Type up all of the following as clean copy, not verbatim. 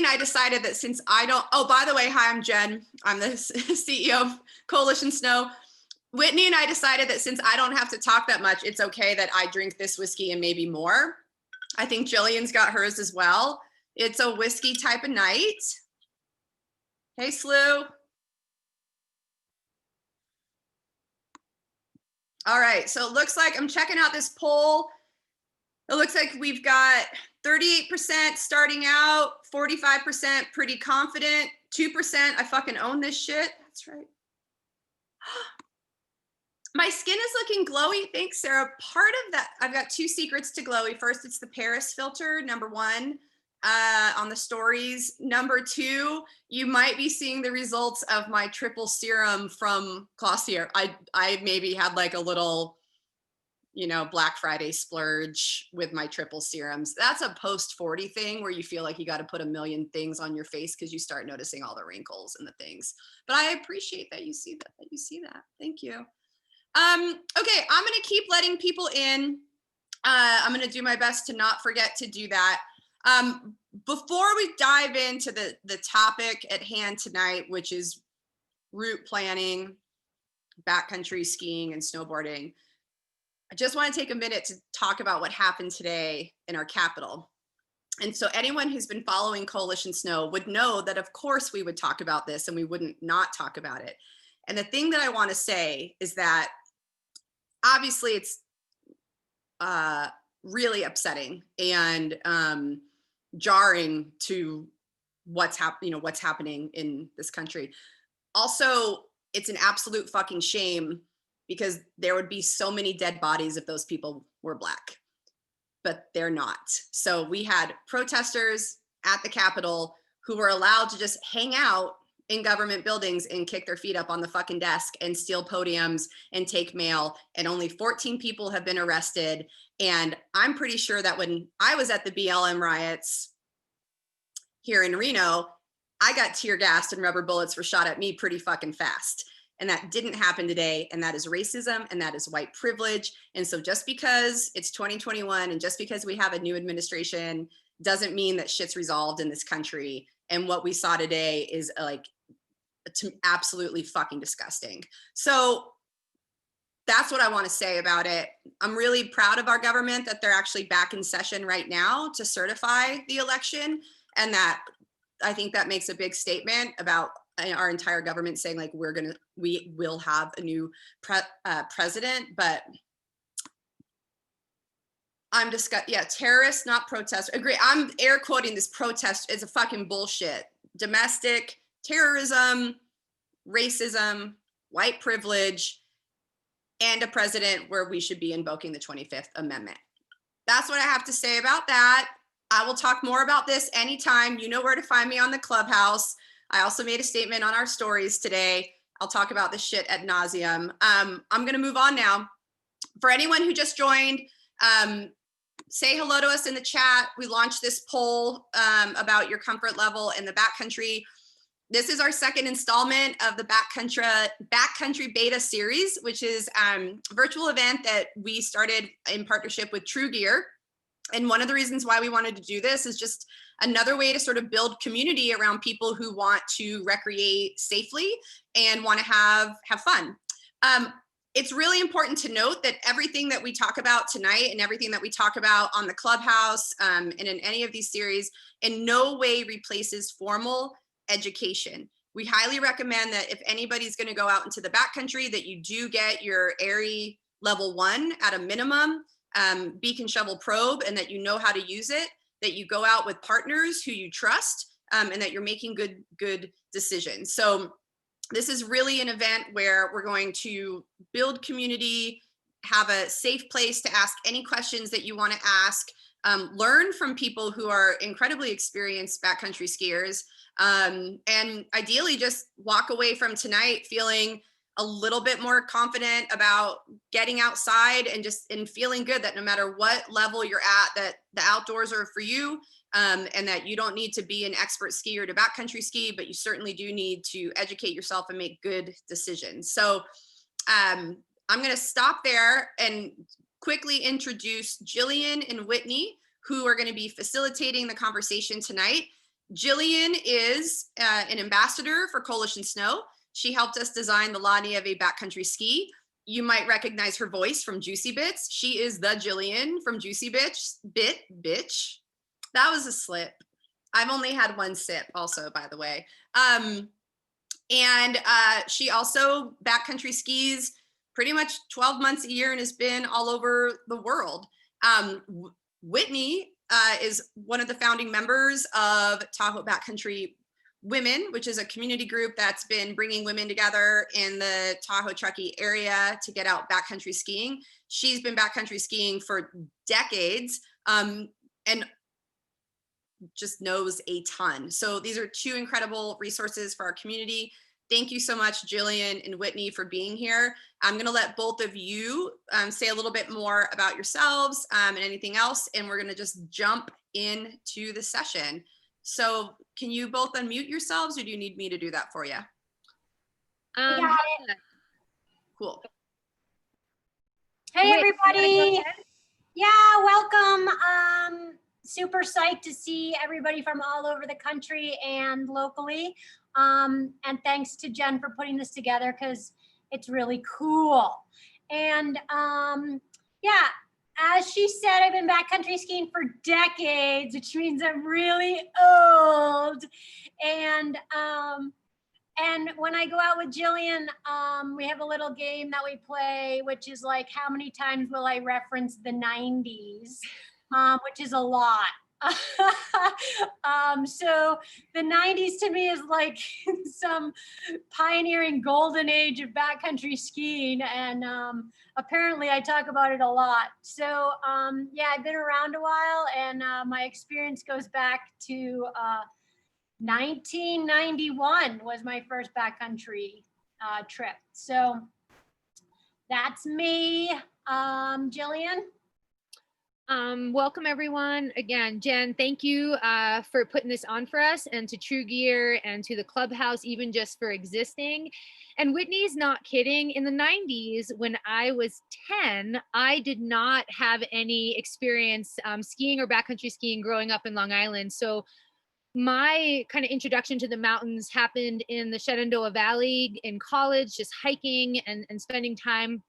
and I decided that since I don't, oh, by the way, hi, I'm Jen. I'm the CEO of Coalition Snow. Whitney and I decided that since I don't have to talk that much, it's okay that I drink this whiskey and maybe more. I think Jillian's got hers as well. It's a whiskey type of night. Hey, Slew. All right, so it looks like I'm checking out this poll. It looks like we've got 38% starting out, 45% pretty confident, 2% I fucking own this shit. That's right. My skin is looking glowy. Thanks, Sarah. Part of that, I've got 2 secrets to glowy. First, it's the Paris filter, number 1, on the stories. Number 2, you might be seeing the results of my triple serum from Glossier. I maybe had like a little, you know, Black Friday splurge with my triple serums. That's a post 40 thing where you feel like you got to put a million things on your face because you start noticing all the wrinkles and the things. But I appreciate that you see that. Thank you. Okay, I'm gonna keep letting people in. I'm gonna do my best to not forget to do that. Before we dive into the topic at hand tonight, which is route planning, backcountry skiing and snowboarding, I just want to take a minute to talk about what happened today in our capital. And so anyone who's been following Coalition Snow would know that of course we would talk about this and we wouldn't not talk about it. And the thing that I want to say is that obviously it's really upsetting and jarring to what's happening in this country. Also, it's an absolute fucking shame because there would be so many dead bodies if those people were Black, but they're not. So we had protesters at the Capitol who were allowed to just hang out in government buildings and kick their feet up on the fucking desk and steal podiums and take mail. And only 14 people have been arrested. And I'm pretty sure that when I was at the BLM riots here in Reno, I got tear gassed and rubber bullets were shot at me pretty fucking fast. And that didn't happen today. And that is racism and that is white privilege. And so just because it's 2021 and just because we have a new administration doesn't mean that shit's resolved in this country. And what we saw today is like absolutely fucking disgusting. So that's what I want to say about it. I'm really proud of our government that they're actually back in session right now to certify the election. And that I think that makes a big statement about our entire government saying like, we will have a new president, but I'm terrorists, not protesters. Agree. I'm air quoting this protest is a fucking bullshit. Domestic terrorism, racism, white privilege, and a president where we should be invoking the 25th Amendment. That's what I have to say about that. I will talk more about this anytime. You know where to find me on the Clubhouse. I also made a statement on our stories today. I'll talk about this shit ad nauseum. I'm gonna move on now. For anyone who just joined, say hello to us in the chat. We launched this poll about your comfort level in the backcountry. This is our second installment of the Backcountry Beta Series, which is a virtual event that we started in partnership with TREW Gear. And one of the reasons why we wanted to do this is just another way to sort of build community around people who want to recreate safely and want to have fun. It's really important to note that everything that we talk about tonight and everything that we talk about on the Clubhouse and in any of these series in no way replaces formal education. We highly recommend that if anybody's going to go out into the backcountry that you do get your ARI level 1 at a minimum, beacon shovel probe, and that you know how to use it, that you go out with partners who you trust, and that you're making good decisions. So this is really an event where we're going to build community, have a safe place to ask any questions that you want to ask, learn from people who are incredibly experienced backcountry skiers, and ideally just walk away from tonight feeling a little bit more confident about getting outside and feeling good that no matter what level you're at, that the outdoors are for you, and that you don't need to be an expert skier to backcountry ski, but you certainly do need to educate yourself and make good decisions. So I'm going to stop there and quickly introduce Jillian and Whitney, who are going to be facilitating the conversation tonight. Jillian is an ambassador for Coalition Snow. She helped us design the La Nieve backcountry ski. You might recognize her voice from Juicy Bits. She is the Jillian from Juicy Bitch. Bitch. That was a slip. I've only had one sip also, by the way. And she also backcountry skis pretty much 12 months a year and has been all over the world. Whitney is one of the founding members of Tahoe Backcountry Women, which is a community group that's been bringing women together in the Tahoe Truckee area to get out backcountry skiing. She's been backcountry skiing for decades and just knows a ton. So these are two incredible resources for our community. Thank you so much, Jillian and Whitney, for being here. I'm going to let both of you say a little bit more about yourselves and anything else, and we're going to just jump into the session. So can you both unmute yourselves, or do you need me to do that for you? Cool. Hey, everybody. Yeah, welcome. Super psyched to see everybody from all over the country and locally. And thanks to Jen for putting this together because it's really cool. And yeah, as she said, I've been backcountry skiing for decades, which means I'm really old. And when I go out with Jillian, we have a little game that we play, which is like, how many times will I reference the 90s, which is a lot. So the 90s to me is like some pioneering golden age of backcountry skiing, and apparently I talk about it a lot. So yeah, I've been around a while, and my experience goes back to 1991 was my first backcountry trip. So that's me. Jillian? Welcome everyone. Again, Jen, thank you for putting this on for us, and to TREW Gear and to the Clubhouse, even just for existing. And Whitney's not kidding. In the 90s, when I was 10, I did not have any experience skiing or backcountry skiing growing up in Long Island. So my kind of introduction to the mountains happened in the Shenandoah Valley in college, just hiking and spending time.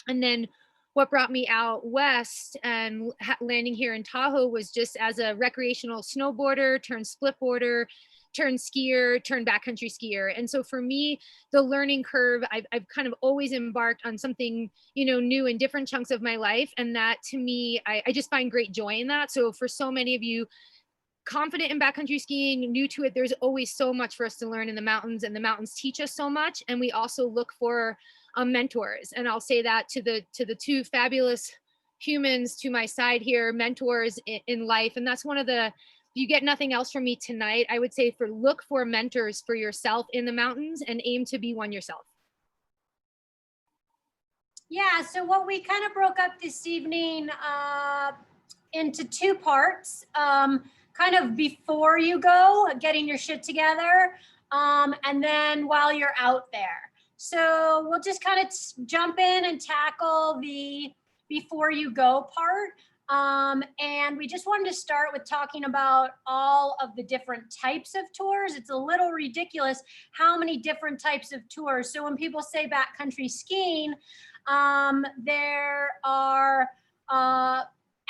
And then what brought me out west and landing here in Tahoe was just as a recreational snowboarder, turned splitboarder, turned skier, turned backcountry skier. And so for me, the learning curve, I've kind of always embarked on something, you know, new in different chunks of my life. And that to me, I just find great joy in that. So for so many of you confident in backcountry skiing, new to it, there's always so much for us to learn in the mountains, and the mountains teach us so much. And we also look for mentors. And I'll say that to the two fabulous humans to my side here, mentors in life. And that's one of the, if you get nothing else from me tonight, I would say look for mentors for yourself in the mountains and aim to be one yourself. Yeah, so what we kind of broke up this evening into two parts. Kind of before you go, getting your shit together, and then while you're out there. So we'll just kind of jump in and tackle the before you go part. And we just wanted to start with talking about all of the different types of tours. It's a little ridiculous how many different types of tours. So when people say backcountry skiing, there are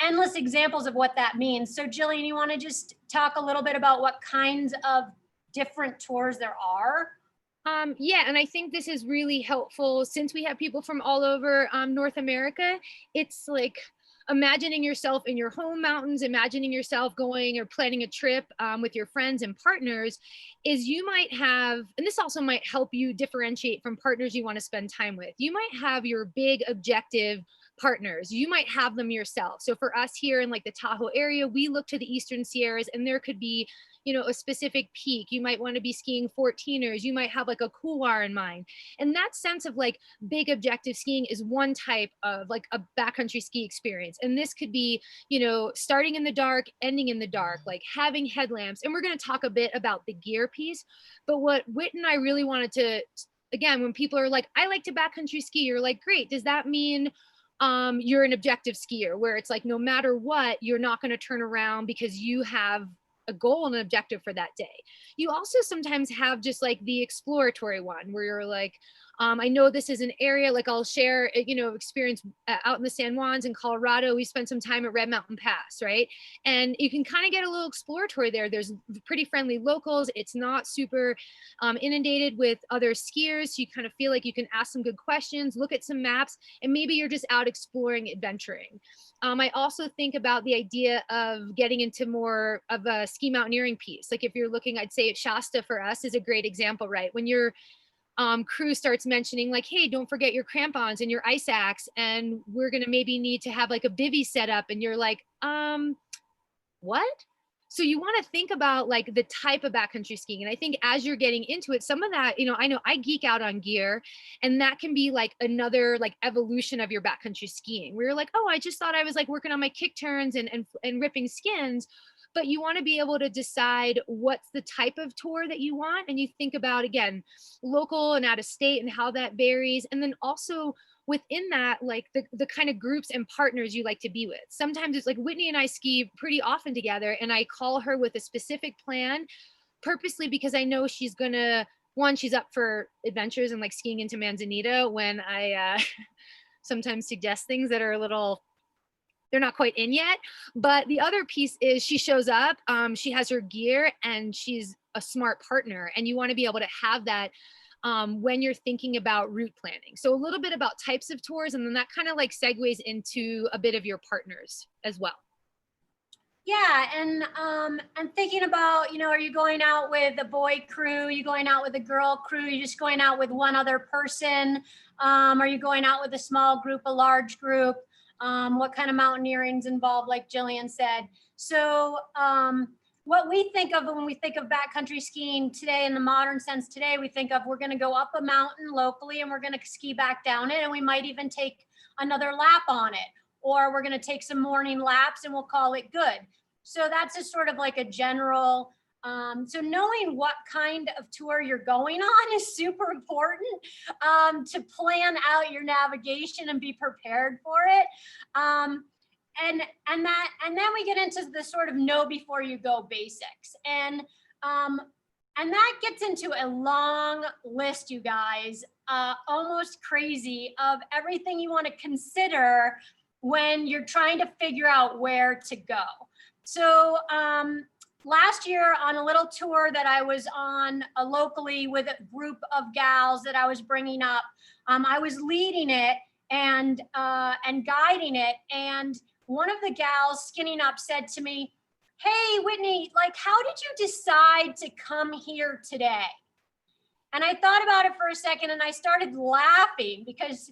endless examples of what that means. So Jillian, you want to just talk a little bit about what kinds of different tours there are? Yeah, and I think this is really helpful since we have people from all over North America. It's like imagining yourself in your home mountains, imagining yourself going or planning a trip with your friends and partners, is you might have, and this also might help you differentiate from partners you want to spend time with. You might have your big objective partners. You might have them yourself. So for us here in like the Tahoe area, we look to the Eastern Sierras, and there could be, you know, a specific peak. You might want to be skiing 14ers. You might have like a couloir in mind. And that sense of like big objective skiing is one type of like a backcountry ski experience. And this could be, you know, starting in the dark, ending in the dark, like having headlamps. And we're going to talk a bit about the gear piece. But what Whit and I really wanted to, again, when people are like, I like to backcountry ski, you're like, great. Does that mean you're an objective skier where it's like, no matter what, you're not going to turn around because you have a goal and an objective for that day. You also sometimes have just like the exploratory one where you're like, I know this is an area, like I'll share, experience out in the San Juans in Colorado. We spent some time at Red Mountain Pass, right? And you can kind of get a little exploratory there. There's pretty friendly locals. It's not super inundated with other skiers. So you kind of feel like you can ask some good questions, look at some maps, and maybe you're just out exploring, adventuring. I also think about the idea of getting into more of a ski mountaineering piece. Like if you're looking, I'd say at Shasta for us is a great example, right? When your crew starts mentioning like, hey, don't forget your crampons and your ice axe, and we're gonna maybe need to have like a bivy set up, and you're like, what? So you want to think about like the type of backcountry skiing. And I think as you're getting into it, some of that, I know I geek out on gear, and that can be like another like evolution of your backcountry skiing where you're like, oh, I just thought I was like working on my kick turns and ripping skins. But you want to be able to decide what's the type of tour that you want. And you think about, again, local and out of state and how that varies. And then also within that, like the kind of groups and partners you like to be with. Sometimes it's like Whitney and I ski pretty often together, and I call her with a specific plan purposely because I know she's gonna, she's up for adventures and like skiing into Manzanita when I sometimes suggest things that are a little, they're not quite in yet. But the other piece is she shows up, she has her gear, and she's a smart partner. And you want to be able to have that when you're thinking about route planning. So a little bit about types of tours, and then that kind of like segues into a bit of your partners as well. Yeah, and thinking about, are you going out with a boy crew? Are you going out with a girl crew? Are you just going out with one other person? Are you going out with a small group, a large group? What kind of mountaineering's involved, like Jillian said. So what we think of when we think of backcountry skiing today, in the modern sense today, we think of we're going to go up a mountain locally and we're going to ski back down it, and we might even take another lap on it, or we're going to take some morning laps and we'll call it good. So that's just sort of like a general, so knowing what kind of tour you're going on is super important to plan out your navigation and be prepared for it. And then we get into the sort of know before you go basics. And that gets into a long list, you guys, almost crazy, of everything you want to consider when you're trying to figure out where to go. So last year on a little tour that I was on locally with a group of gals that I was bringing up, I was leading it and guiding it. And one of the gals skinning up said to me, hey, Whitney, like, how did you decide to come here today? And I thought about it for a second, and I started laughing because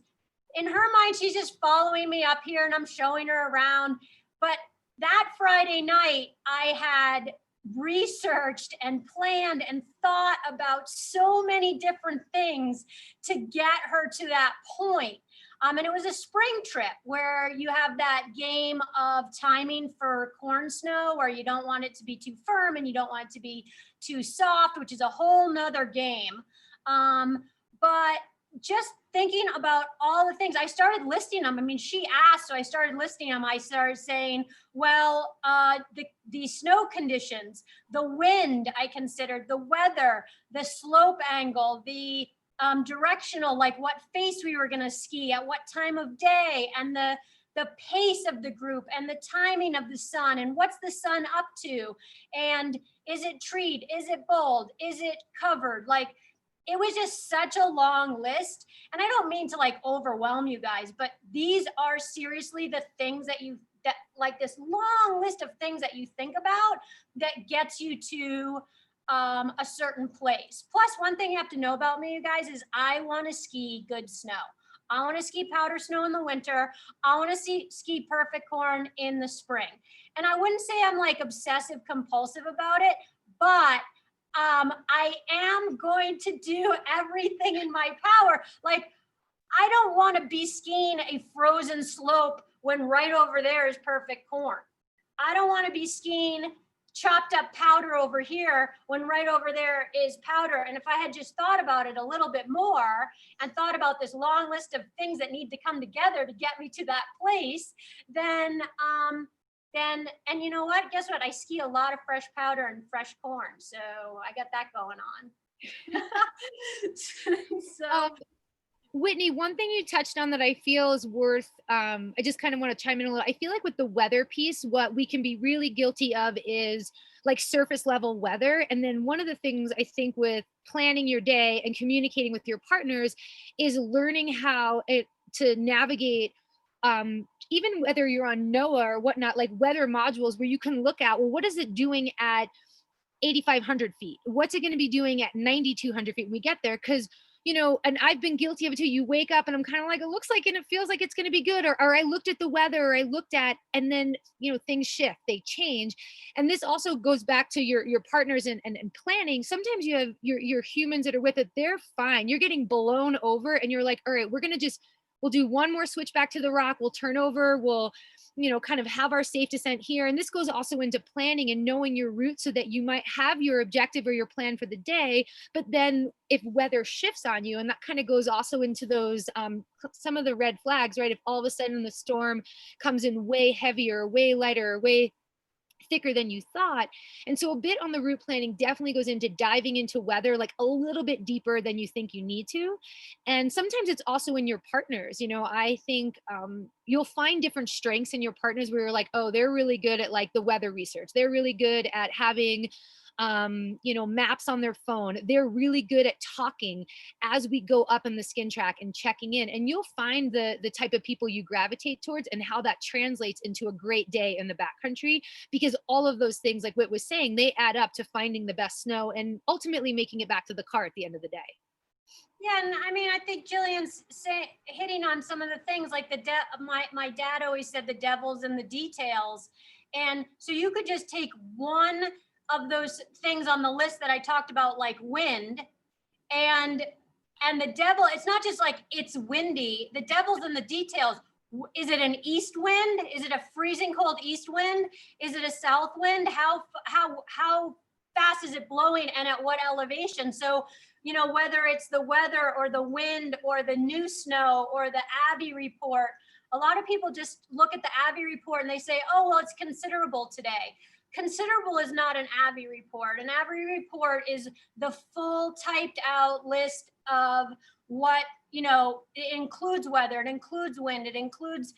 in her mind, she's just following me up here and I'm showing her around. But that Friday night, I had researched and planned and thought about so many different things to get her to that point. And it was a spring trip where you have that game of timing for corn snow, where you don't want it to be too firm and you don't want it to be too soft, which is a whole nother game. But just thinking about all the things, I started listing them. I mean, she asked, so I started listing them. I started saying, well, the snow conditions, the wind, I considered, the weather, the slope angle, the directional, like what face we were going to ski at what time of day, and the pace of the group, and the timing of the sun, and what's the sun up to, and is it treed, is it bold, is it covered? Like, it was just such a long list. And I don't mean to like overwhelm you guys, but these are seriously the things that like this long list of things that you think about that gets you to a certain place. Plus, one thing you have to know about me, you guys, is I want to ski good snow. I want to ski powder snow in the winter. I want to ski perfect corn in the spring. And I wouldn't say I'm like obsessive compulsive about it, but I am going to do everything in my power. Like, I don't want to be skiing a frozen slope when right over there is perfect corn. I don't want to be skiing chopped up powder over here when right over there is powder. And if I had just thought about it a little bit more and thought about this long list of things that need to come together to get me to that place, then then, and you know what? Guess what? I ski a lot of fresh powder and fresh corn. So I got that going on. So Whitney, one thing you touched on that I feel is worth, I just kind of want to chime in a little. I feel like with the weather piece, what we can be really guilty of is like surface level weather. And then one of the things I think with planning your day and communicating with your partners is learning how to navigate, even whether you're on NOAA or whatnot, like weather modules where you can look at, well, what is it doing at 8,500 feet? What's it going to be doing at 9,200 feet when we get there? Because, you know, and I've been guilty of it too. You wake up and I'm kind of like, it looks like, and it feels like it's going to be good. Or I looked at the weather, or I looked at, and then, you know, things shift, they change. And this also goes back to your partners and planning. Sometimes you have your humans that are with it, they're fine. You're getting blown over and you're like, all right, we'll do one more switch back to the rock. We'll turn over. We'll, you know, kind of have our safe descent here. And this goes also into planning and knowing your route so that you might have your objective or your plan for the day. But then if weather shifts on you, and that kind of goes also into those, some of the red flags, right? If all of a sudden the storm comes in way heavier, way lighter, way thicker than you thought. And so a bit on the route planning definitely goes into diving into weather like a little bit deeper than you think you need to. And sometimes it's also in your partners. You know, I think you'll find different strengths in your partners where you're like, oh, they're really good at like the weather research. They're really good at having you know, maps on their phone. They're really good at talking as we go up in the skin track and checking in. And you'll find the type of people you gravitate towards and how that translates into a great day in the backcountry, because all of those things, like Whit was saying, they add up to finding the best snow and ultimately making it back to the car at the end of the day. yeah, and I mean, I think Jillian's hitting on some of the things like my dad always said the devil's in the details. And so you could just take one of those things on the list that I talked about, like wind, and the devil, it's not just like it's windy, the devil's in the details. Is it an east wind? Is it a freezing cold east wind? Is it a south wind? How fast is it blowing and at what elevation? So, you know, whether it's the weather or the wind or the new snow or the Abby report, a lot of people just look at the Abby report and they say, oh, well, it's considerable today. Considerable is not an Abby report. An Abby report is the full typed out list of what, you know, it includes weather, it includes wind, it includes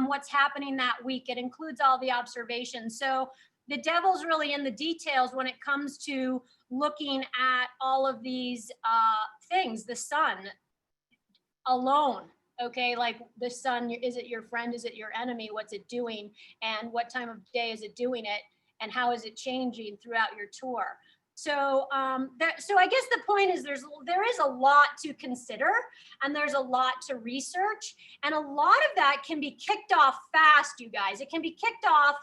what's happening that week, it includes all the observations. So the devil's really in the details when it comes to looking at all of these things. The sun alone, okay, like the sun, is it your friend, is it your enemy, what's it doing, and what time of day is it doing it, and how is it changing throughout your tour? So, so I guess the point is there is a lot to consider, and there's a lot to research, and a lot of that can be kicked off fast, you guys. It can be kicked off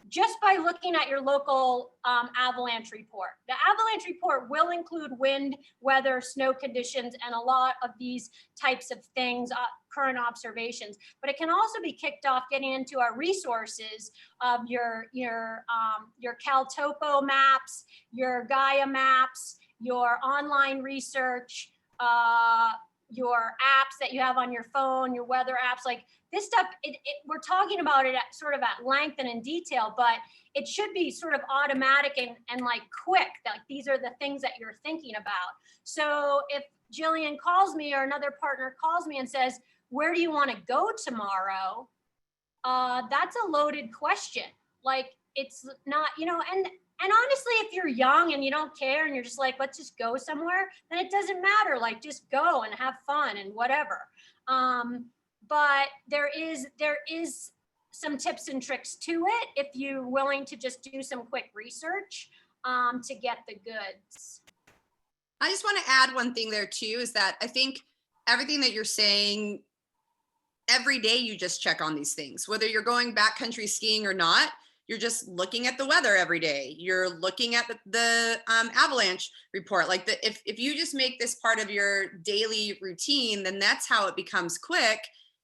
just by looking at your local avalanche report. The avalanche report will include wind, weather, snow conditions, and a lot of these types of things, current observations. But it can also be kicked off getting into our resources of your CalTopo maps, your Gaia maps, your online research, your apps that you have on your phone, your weather apps. Like this stuff, we're talking about it at sort of at length and in detail, but it should be sort of automatic and like quick. Like these are the things that you're thinking about. So if Jillian calls me or another partner calls me and says, where do you want to go tomorrow? That's a loaded question. Like it's not, you know, and honestly, if you're young and you don't care and you're just like, let's just go somewhere, then it doesn't matter. Like just go and have fun and whatever. But there is some tips and tricks to it if you're willing to just do some quick research to get the goods. I just want to add one thing there too, is that I think everything that you're saying, every day you just check on these things, whether you're going backcountry skiing or not. You're just looking at the weather every day. You're looking at the avalanche report. Like if you just make this part of your daily routine, then that's how it becomes quick.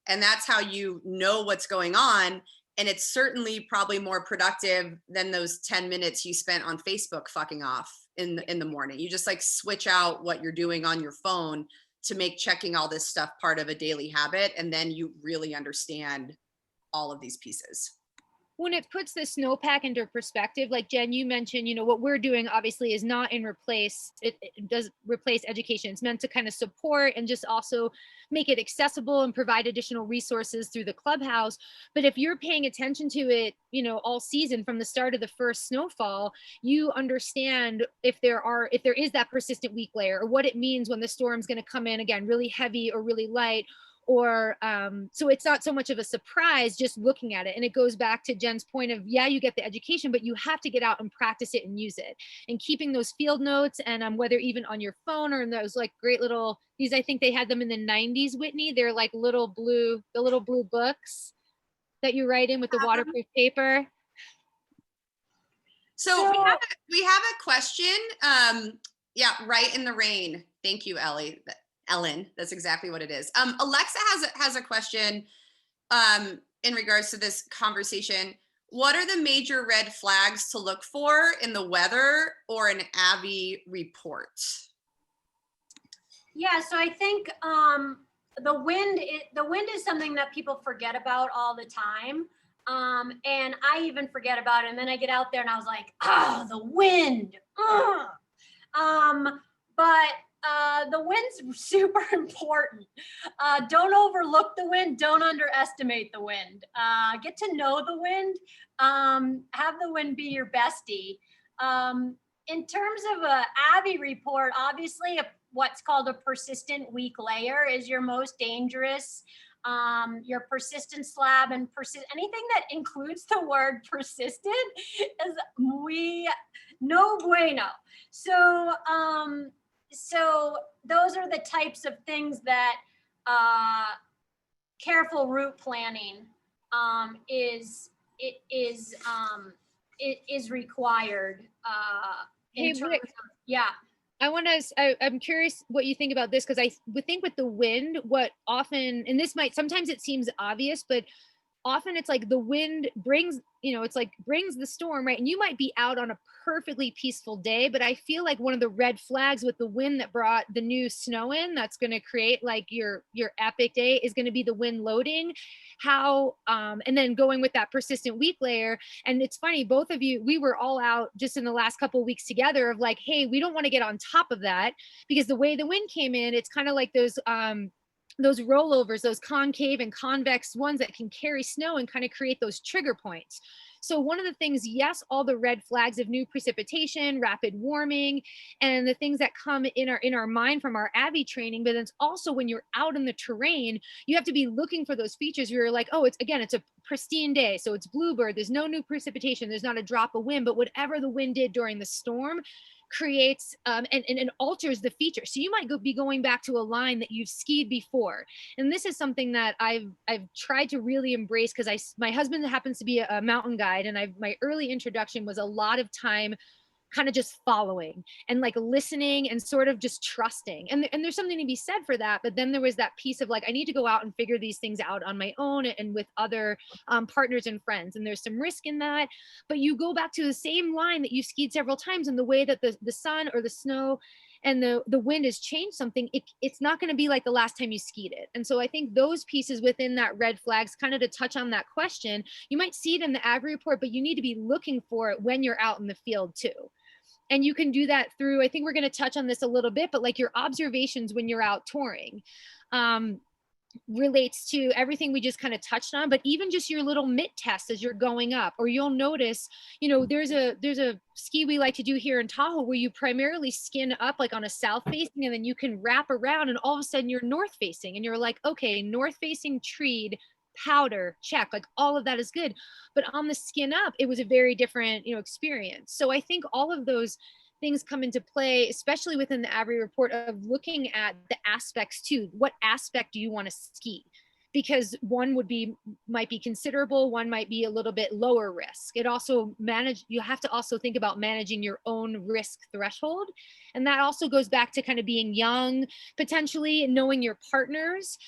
And that's how you know what's going on. And it's certainly probably more productive than those 10 minutes you spent on Facebook fucking off in the morning. You just like switch out what you're doing on your phone to make checking all this stuff part of a daily habit. And then you really understand all of these pieces. when it puts the snowpack into perspective, like Jen, you mentioned, you know, what we're doing obviously is not in replace, it does replace education. It's meant to kind of support and just also make it accessible and provide additional resources through the clubhouse. But if you're paying attention to it, you know, all season from the start of the first snowfall, you understand if there is that persistent weak layer, or what it means when the storm's going to come in again, really heavy or really light, or so it's not so much of a surprise just looking at it. And it goes back to Jen's point of, yeah, you get the education, but you have to get out and practice it and use it, and keeping those field notes, and whether even on your phone or in those like great little, these, I think they had them in the 90s, Whitney, they're like the little blue books that you write in with the waterproof paper. So we have a question. Yeah, right in the rain. Thank you, Ellen. That's exactly what it is. Alexa has a question in regards to this conversation. What are the major red flags to look for in the weather or an Abby report? Yeah, so I think the wind is something that people forget about all the time. And I even forget about it. And then I get out there and I was like, the wind. But the wind's super important. Don't overlook the wind. Don't underestimate the wind. Get to know the wind. Have the wind be your bestie. In terms of a Abby report, obviously what's called a persistent weak layer is your most dangerous. Your persistent slab and anything that includes the word persistent is no bueno. So those are the types of things that careful route planning is required. In terms of, yeah. I'm curious what you think about this, because I would think with the wind, what often, and this might, sometimes it seems obvious, but often it's like the wind brings, you know, it's like brings the storm, right? And you might be out on a perfectly peaceful day, but I feel like one of the red flags with the wind that brought the new snow in, that's going to create like your epic day, is going to be the wind loading. How and then going with that persistent weak layer. And it's funny, both of you, we were all out just in the last couple of weeks together of like, hey, we don't want to get on top of that, because the way the wind came in, it's kind of like those rollovers, those concave and convex ones that can carry snow and kind of create those trigger points. So one of the things, yes, all the red flags of new precipitation, rapid warming, and the things that come in our mind from our Abby training, but it's also when you're out in the terrain, you have to be looking for those features. You're like, oh, it's a pristine day. So it's bluebird, there's no new precipitation, there's not a drop of wind, but whatever the wind did during the storm creates and alters the feature. So you might be going back to a line that you've skied before. And this is something that I've tried to really embrace, because my husband happens to be a mountain guide, and my early introduction was a lot of time kind of just following and like listening and sort of just trusting. And there's something to be said for that. But then there was that piece of like, I need to go out and figure these things out on my own and with other partners and friends. And there's some risk in that. But you go back to the same line that you skied several times, and the way that the sun or the snow and the wind has changed something, it's not going to be like the last time you skied it. And so I think those pieces within that red flags, kind of to touch on that question, you might see it in the Agri report, but you need to be looking for it when you're out in the field too. And you can do that through, I think we're going to touch on this a little bit, but like your observations when you're out touring relates to everything we just kind of touched on, but even just your little mitt test as you're going up. Or you'll notice, you know, there's a ski we like to do here in Tahoe where you primarily skin up like on a south facing, and then you can wrap around and all of a sudden you're north facing, and you're like, okay, north facing treed, powder, check, like all of that is good. But on the skin up, it was a very different, you know, experience. So I think all of those things come into play, especially within the Abby report, of looking at the aspects too. What aspect do you want to ski? Because one might be considerable, one might be a little bit lower risk. You have to also think about managing your own risk threshold. And that also goes back to kind of being young, potentially knowing your partners.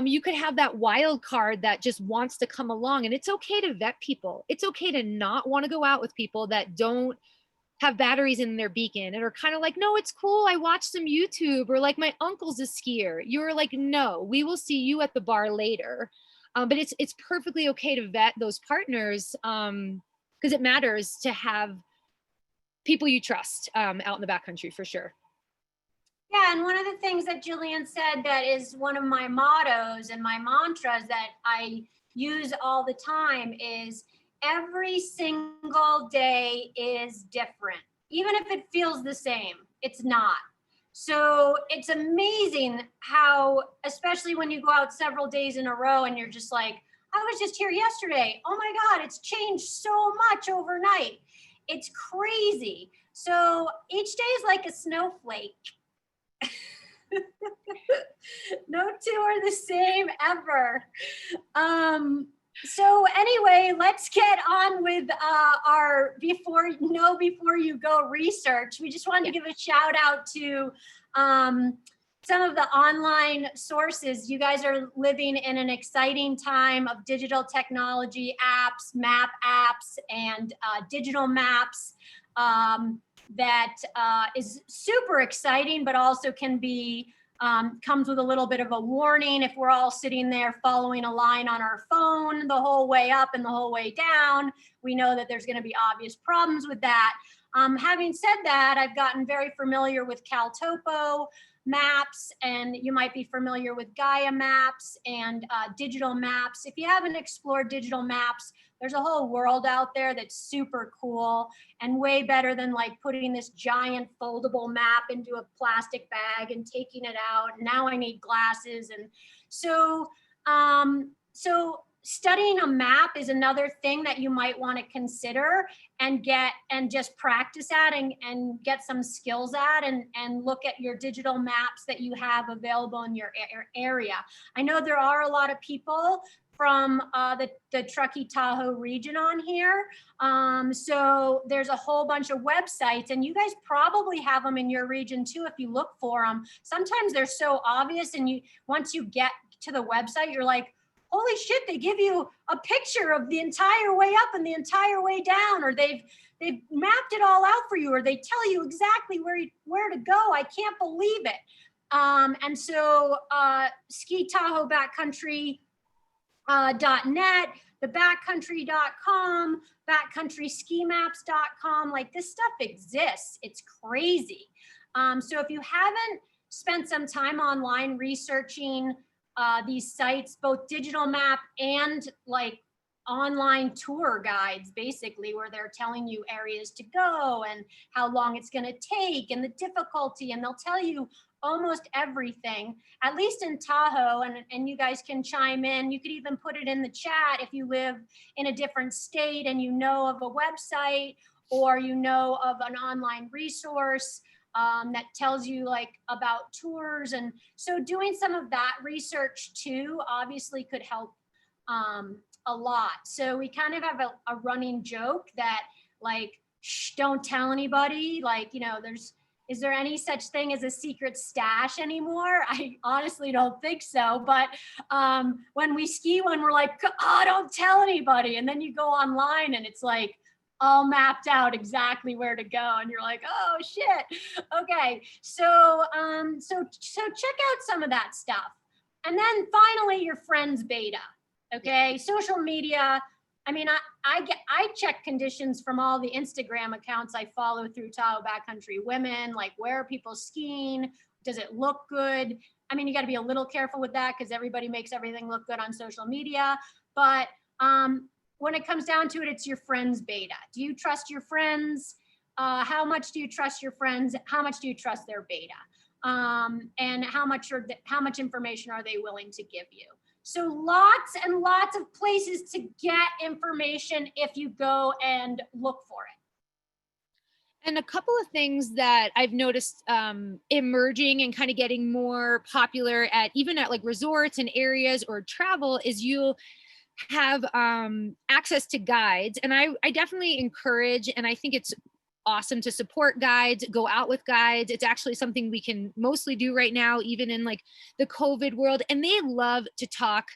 You could have that wild card that just wants to come along, and it's okay to vet people. It's okay to not want to go out with people that don't have batteries in their beacon and are kind of like, no, it's cool, I watched some YouTube, or like my uncle's a skier. You're like, no, we will see you at the bar later. But it's perfectly okay to vet those partners, because it matters to have people you trust out in the backcountry for sure. Yeah, and one of the things that Jillian said that is one of my mottos and my mantras that I use all the time is every single day is different. Even if it feels the same, it's not. So it's amazing how, especially when you go out several days in a row and you're just like, I was just here yesterday. Oh my God, it's changed so much overnight. It's crazy. So each day is like a snowflake. No two are the same ever. So anyway, let's get on with our before you go research. We just wanted to give a shout out to some of the online sources. You guys are living in an exciting time of digital technology, apps, map apps, and digital maps. That is super exciting, but also can be comes with a little bit of a warning if we're all sitting there following a line on our phone the whole way up and the whole way down. We know that there's going to be obvious problems with that. Having said that, I've gotten very familiar with CalTopo maps, and you might be familiar with Gaia maps and digital maps. If you haven't explored digital maps, there's a whole world out there that's super cool and way better than like putting this giant foldable map into a plastic bag and taking it out. Now I need glasses. And so, studying a map is another thing that you might want to consider and just practice at and get some skills at and look at your digital maps that you have available in your area. I know there are a lot of people from the Truckee Tahoe region on here. So there's a whole bunch of websites, and you guys probably have them in your region too if you look for them. Sometimes they're so obvious, and once you get to the website, you're like, holy shit, they give you a picture of the entire way up and the entire way down, or they've mapped it all out for you, or they tell you exactly where to go. I can't believe it. And so Ski Tahoe Backcountry .net, the backcountry.com, backcountryskimaps.com, like this stuff exists. It's crazy. So if you haven't spent some time online researching these sites, both digital map and like online tour guides, basically, where they're telling you areas to go and how long it's going to take and the difficulty, and they'll tell you almost everything, at least in Tahoe, and you guys can chime in. You could even put it in the chat if you live in a different state and you know of a website or you know of an online resource that tells you like about tours. And so doing some of that research too, obviously could help a lot. So we kind of have a running joke that like, shh, don't tell anybody. Like, you know, is there any such thing as a secret stash anymore? I honestly don't think so. But when we ski one, we're like, oh, don't tell anybody. And then you go online and it's like all mapped out exactly where to go. And you're like, oh shit. Okay. So check out some of that stuff. And then finally your friends beta. Okay. Social media. I mean, I check conditions from all the Instagram accounts I follow through Tahoe Backcountry Women, like where are people skiing? Does it look good? I mean, you got to be a little careful with that because everybody makes everything look good on social media. But when it comes down to it, it's your friends beta. Do you trust your friends? How much do you trust your friends? How much do you trust their beta? And how much information are they willing to give you? So lots and lots of places to get information if you go and look for it. And a couple of things that I've noticed emerging and kind of getting more popular at even at like resorts and areas or travel is you'll have access to guides. And I definitely encourage, and I think it's awesome to support guides, go out with guides. It's actually something we can mostly do right now, even in like the COVID world. And they love to talk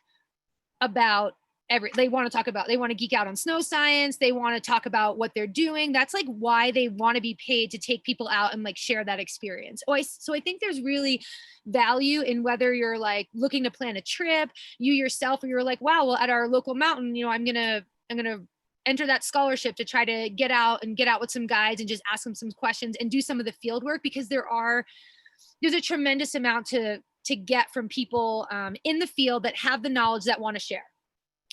about they want to geek out on snow science. They want to talk about what they're doing. That's like why they want to be paid to take people out and like share that experience. So I think there's really value in whether you're like looking to plan a trip, you yourself, or you're like, wow, well, at our local mountain, I'm going to enter that scholarship to try to get out with some guides and just ask them some questions and do some of the field work, because there's a tremendous amount to get from people in the field that have the knowledge that want to share.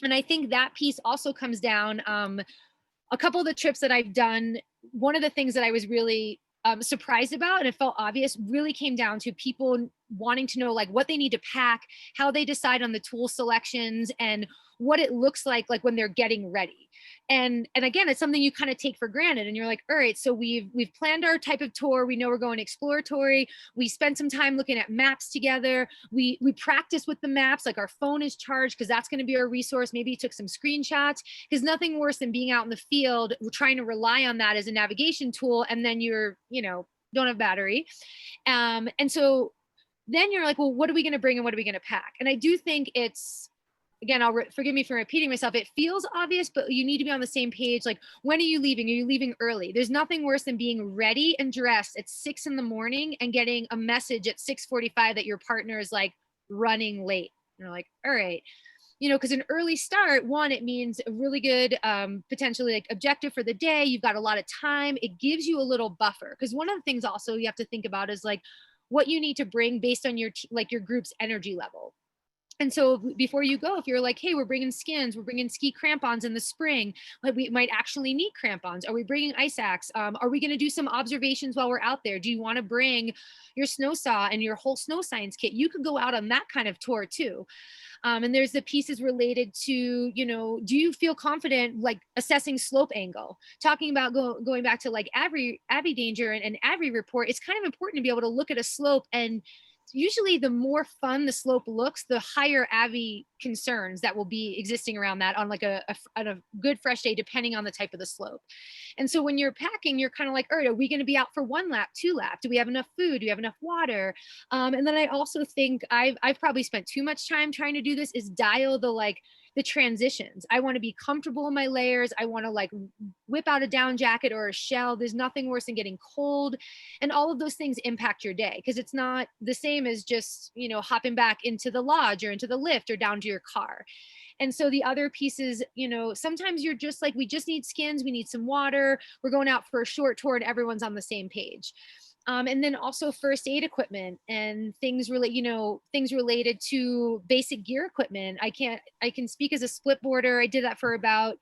And I think that piece also comes down, a couple of the trips that I've done, one of the things that I was really surprised about, and it felt obvious, really came down to people wanting to know like what they need to pack, how they decide on the tool selections, and what it looks like when they're getting ready. And again, it's something you kind of take for granted, and you're like, all right, so we've planned our type of tour. We know we're going exploratory. We spent some time looking at maps together. We practice with the maps, like our phone is charged because that's going to be our resource. Maybe you took some screenshots, because nothing worse than being out in the field, trying to rely on that as a navigation tool, and then you're, don't have battery. And so then you're like, well, what are we going to bring and what are we going to pack? And I do think it's, again, forgive me for repeating myself, it feels obvious, but you need to be on the same page. Like, when are you leaving? Are you leaving early? There's nothing worse than being ready and dressed at 6 a.m. and getting a message at 6:45 that your partner is like running late. And you're like, all right, because an early start, one, it means a really good, potentially like objective for the day. You've got a lot of time. It gives you a little buffer. Because one of the things also you have to think about is like what you need to bring based on your group's energy level. And so before you go, if you're like, hey, we're bringing skins, we're bringing ski crampons in the spring, like we might actually need crampons. Are we bringing ice axe? Are we going to do some observations while we're out there? Do you want to bring your snow saw and your whole snow science kit? You could go out on that kind of tour too. And there's the pieces related to, do you feel confident like assessing slope angle? Talking about going back to like Abbey Danger and Abbey Report, it's kind of important to be able to look at a slope, and usually the more fun the slope looks, the higher Abbey concerns that will be existing around that on like on a good fresh day, depending on the type of the slope. And so when you're packing, you're kind of like, all right, are we going to be out for 1 lap, 2 lap? Do we have enough food? Do we have enough water? And then I also think I've probably spent too much time trying to do this, is dial the transitions. I want to be comfortable in my layers. I want to like whip out a down jacket or a shell. There's nothing worse than getting cold. And all of those things impact your day, because it's not the same as just, hopping back into the lodge or into the lift or down to your car. And so the other pieces, sometimes you're just like, we just need skins, we need some water, we're going out for a short tour, and everyone's on the same page. And then also first aid equipment and things related to basic gear equipment. I can speak as a split boarder. I did that for about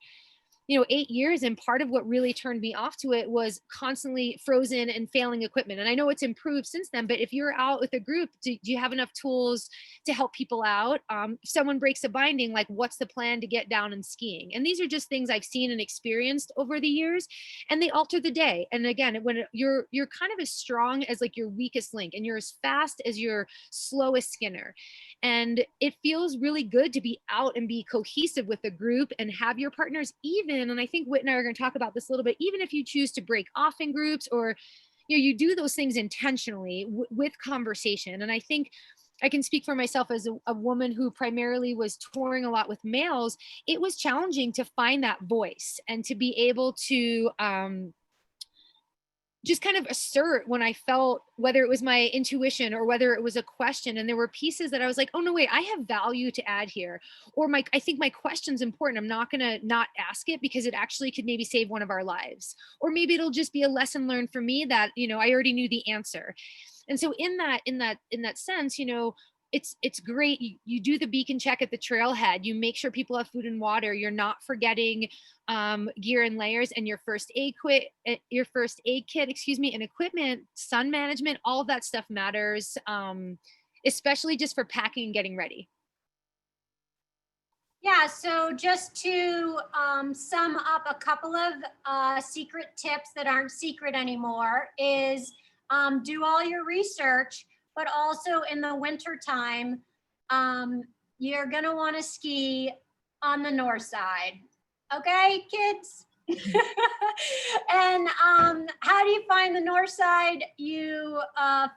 8 years. And part of what really turned me off to it was constantly frozen and failing equipment. And I know it's improved since then, but if you're out with a group, do you have enough tools to help people out? If someone breaks a binding, like what's the plan to get down and skiing? And these are just things I've seen and experienced over the years, and they alter the day. And again, when you're kind of as strong as like your weakest link, and you're as fast as your slowest skinner. And it feels really good to be out and be cohesive with the group and have your partners even. And I think Whit and I are going to talk about this a little bit, even if you choose to break off in groups, or you do those things intentionally with conversation. And I think I can speak for myself as a woman who primarily was touring a lot with males. It was challenging to find that voice and to be able to just kind of assert when I felt, whether it was my intuition or whether it was a question. And there were pieces that I was like, oh no, wait, I have value to add here. Or I think my question's important. I'm not going to not ask it because it actually could maybe save one of our lives. Or maybe it'll just be a lesson learned for me that, I already knew the answer. And so in that sense, it's great. You do the beacon check at the trailhead. You make sure people have food and water. You're not forgetting gear and layers, and your first aid kit, and equipment, sun management. All of that stuff matters, especially just for packing and getting ready. Yeah, so just to sum up a couple of secret tips that aren't secret anymore is do all your research, but also in the winter time, you're gonna wanna ski on the north side. Okay, kids? And how do you find the north side? You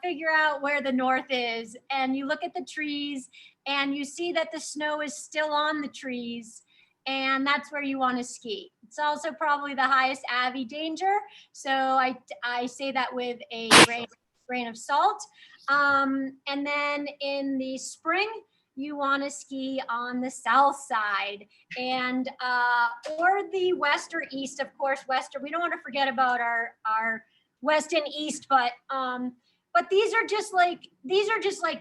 figure out where the north is, and you look at the trees and you see that the snow is still on the trees. and that's where you want to ski. It's also probably the highest AVI danger. So I say that with a grain of salt. And then in the spring, you want to ski on the south side and or the west or east, of course. West, we don't want to forget about our west and east, but these are just like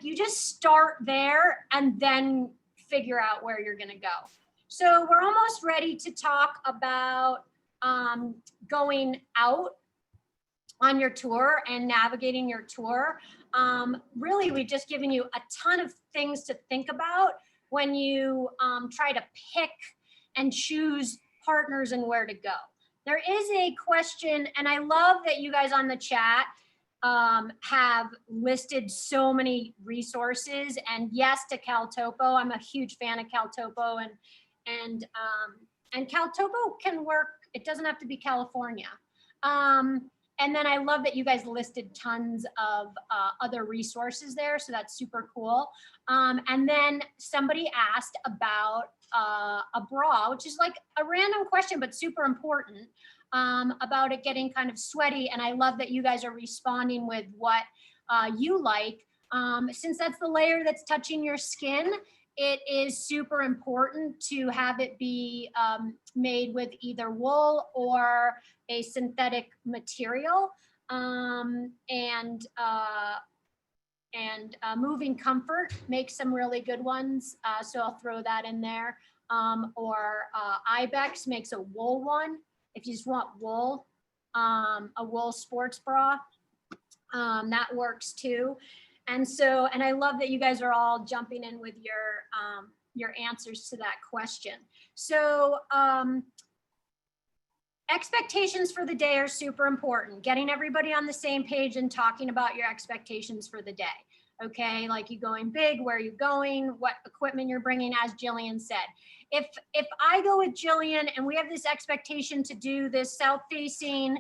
you just start there and then figure out where you're going to go. So we're almost ready to talk about going out on your tour and navigating your tour. Really, we've just given you a ton of things to think about when you try to pick and choose partners and where to go. There is a question, and I love that you guys on the chat have listed so many resources, and yes to CalTopo. I'm a huge fan of CalTopo, and CalTopo can work. It doesn't have to be California. And then I love that you guys listed tons of other resources there. So that's super cool. And then somebody asked about a bra, which is like a random question, but super important, about it getting kind of sweaty. And I love that you guys are responding with what you like. Since that's the layer that's touching your skin, it is super important to have it be made with either wool or a synthetic material. Moving Comfort makes some really good ones, so I'll throw that in there. Or Ibex makes a wool one. If you just want wool, a wool sports bra, that works too. And I love that you guys are all jumping in with your answers to that question. So expectations for the day are super important. Getting everybody on the same page and talking about your expectations for the day. Okay, like you going big, where are you going, what equipment you're bringing, as Jillian said. If I go with Jillian and we have this expectation to do this south-facing,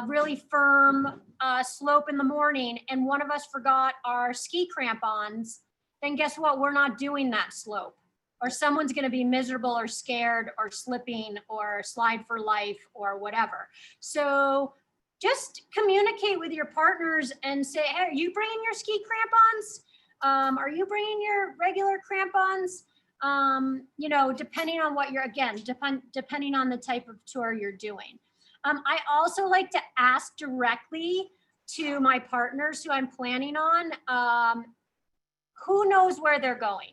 really firm slope in the morning, and one of us forgot our ski crampons, then guess what? We're not doing that slope. Or someone's going to be miserable or scared or slipping or slide for life or whatever. So just communicate with your partners and say, hey, are you bringing your ski crampons? Are you bringing your regular crampons? You know, depending on what you're, again, depending on the type of tour you're doing. I also like to ask directly to my partners who I'm planning on, who knows where they're going?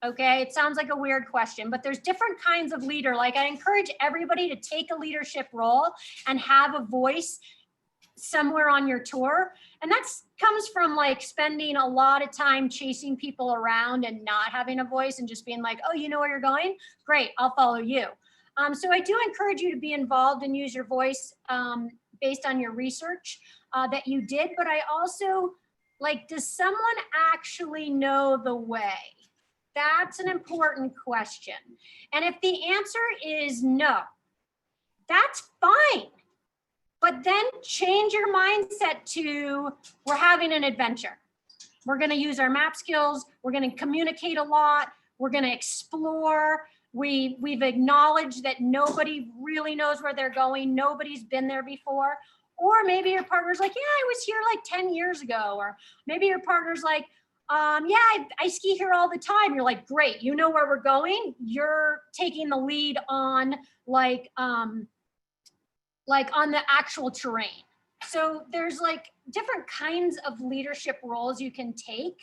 Okay, it sounds like a weird question, but there's different kinds of leader. Like I encourage everybody to take a leadership role and have a voice somewhere on your tour. And that comes from like spending a lot of time chasing people around and not having a voice and just being like, oh, you know where you're going? Great, I'll follow you. So I do encourage you to be involved and use your voice based on your research that you did. But I also like, does someone actually know the way? That's an important question. And if the answer is no, that's fine. But then change your mindset to, we're having an adventure. We're going to use our map skills. We're going to communicate a lot. We're going to explore. We've acknowledged that nobody really knows where they're going. Nobody's been there before. Or maybe your partner's like, yeah, I was here like 10 years ago. Or maybe your partner's like, yeah, I ski here all the time. You're like, great, you know where we're going. You're taking the lead on like on the actual terrain. So there's like different kinds of leadership roles you can take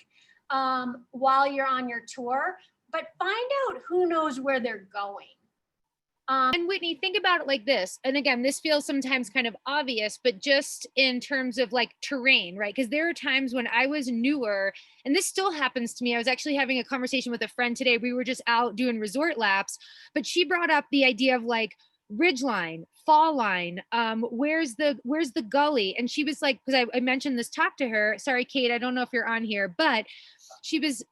while you're on your tour, but find out who knows where they're going. And Whitney, think about it like this. And again, this feels sometimes kind of obvious, but just in terms of like terrain, right? Because there are times when I was newer, and this still happens to me. I was actually having a conversation with a friend today. We were just out doing resort laps, but she brought up the idea of like ridgeline, fall line, where's the gully? And she was like, because I mentioned this talk to her. Sorry, Kate, I don't know if you're on here, but she was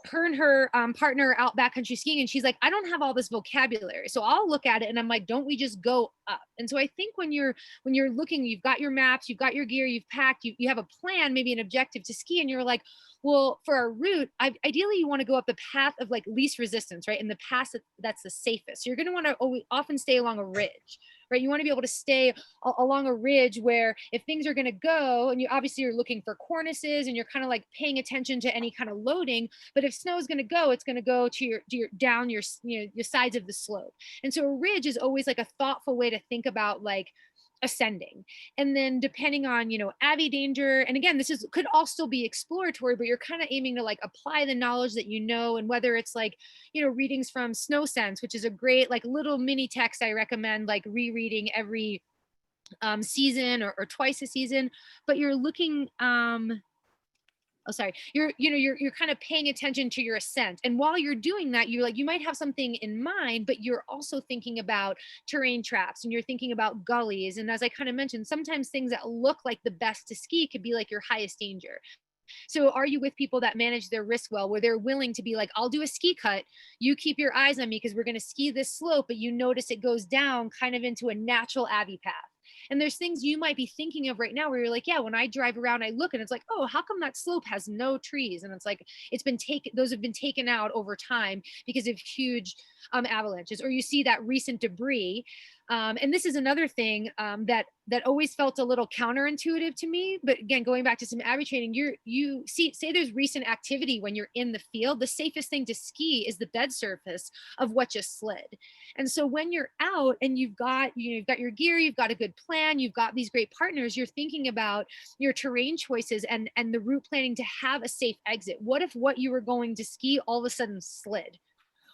her and her partner are out backcountry skiing, and she's like, I don't have all this vocabulary. So I'll look at it and I'm like, don't we just go up? And so I think when you're looking, you've got your maps, you've got your gear, you've packed, you have a plan, maybe an objective to ski, and you're like, well, for our route, ideally you want to go up the path of like least resistance, right? And the path that's the safest. So you're going to want to often stay along a ridge, right? You want to be able to stay along a ridge where if things are going to go, and you obviously are looking for cornices and you're kind of like paying attention to any kind of loading, but if snow is going to go, it's going to go to your down your, you know, your sides of the slope. And so a ridge is always like a thoughtful way to think about like ascending. And then depending on, you know, avi danger, and again, this is could all still be exploratory, but you're kind of aiming to like apply the knowledge that you know. And whether it's like, you know, readings from Snow Sense, which is a great like little mini text I recommend like rereading every season or twice a season, but you're looking oh sorry, you're kind of paying attention to your ascent. And while you're doing that, you're like, you might have something in mind, but you're also thinking about terrain traps and you're thinking about gullies. And as I kind of mentioned, sometimes things that look like the best to ski could be like your highest danger. So are you with people that manage their risk well, where they're willing to be like, I'll do a ski cut, you keep your eyes on me because we're going to ski this slope, but you notice it goes down kind of into a natural avi path. And there's things you might be thinking of right now where you're like, yeah, when I drive around, I look and it's like, oh, how come that slope has no trees? And it's like, it's been taken, those have been taken out over time because of huge avalanches, or you see that recent debris. And this is another thing that always felt a little counterintuitive to me. But again, going back to some avi training, you say there's recent activity when you're in the field, the safest thing to ski is the bed surface of what just slid. And so when you're out and you've got your gear, you've got a good plan, you've got these great partners, you're thinking about your terrain choices and the route planning to have a safe exit. What if what you were going to ski all of a sudden slid?